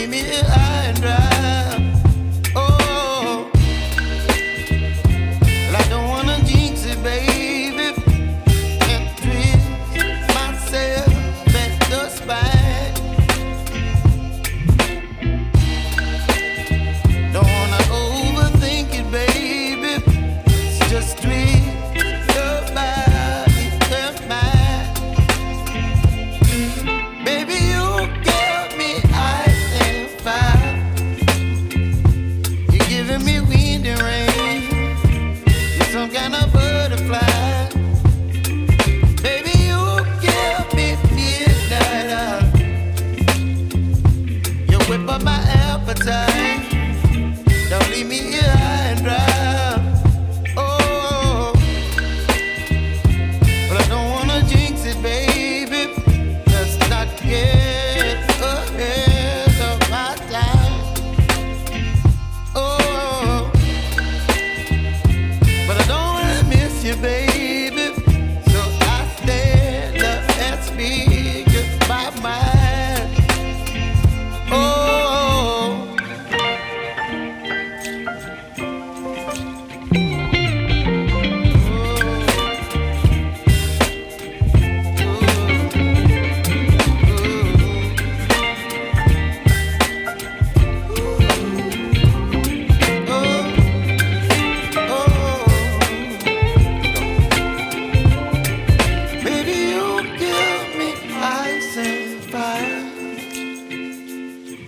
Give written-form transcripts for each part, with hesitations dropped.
leave me high and dry. Oh, well, I don't wanna jinx it, baby, and twist myself at the spine. Don't wanna overthink it, baby. It's just twist your body and mine. Baby, you give me ice and fire. You're giving me wind and rain. You're some kind of butterfly. Baby, you give me midnight. You whip up my appetite. Don't leave me here high and dry. Oh, but I don't wanna jinx it, baby. Let's not get ahead of my time. Oh, but I don't wanna miss you, baby. So I stand up and speak my mind. Oh. Baby, you give me ice and fire.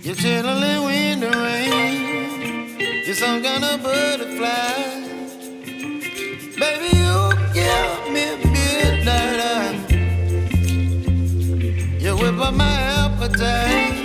You're chilling wind and rain. You're some kind of butterfly. Baby, you give me midnight. You whip up my appetite.